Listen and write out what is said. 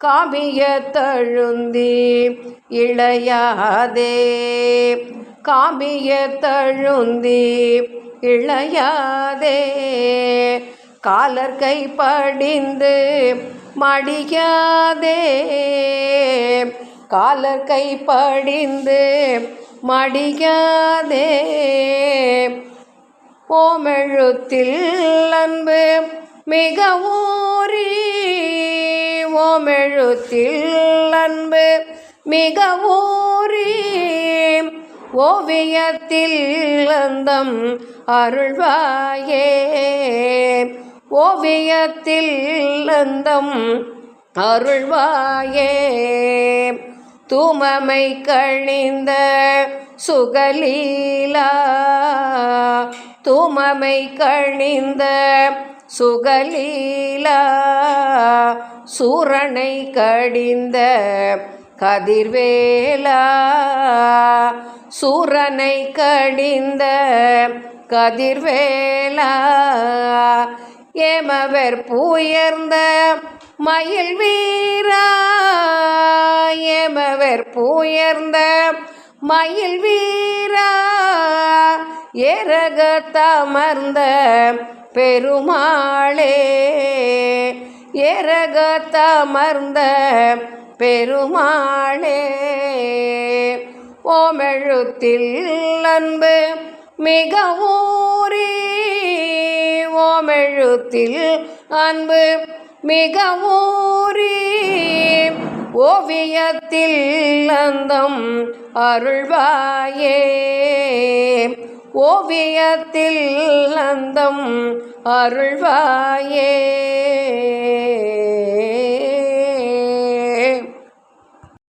காமிய தழுந்தி இளையாதே காமிய தழுந்தி இளையாதே காலர் கை படிந்து மடியாதே காலர் கை படிந்து மடியாதே ஓமெழுத்தில் அன்பு மிக ஊறி ஓமெழுத்தில் அன்பு மிக ஊறி ஓவியத்தில் அந்தம் அருள்வாயே ஓவியத்தில் அந்தம் அருள்வாயே தூமமை கழிந்த சுகலீலா தூமமை கழிந்த சுகலீலா சூரனை கடிந்த கதிர்வேலா சூரனை கடிந்த கதிர்வேலா ஏமவர் பூயர்ந்த மயில் வீரா ஏமவர் பூயர்ந்த மயில் வீரா ஏரகத்தமர்ந்த பெருமாளே ஏரகத்தமர்ந்த பெருமாளே ஓமெழுத்தில் அன்பு மிக ஊறி ஓமெழுத்தில் அன்பு மிக ஊறி ஓவியத்தில் அந்தம் அருள்வாயே ஓவியத்தில் அந்தம் அருள்வாயே.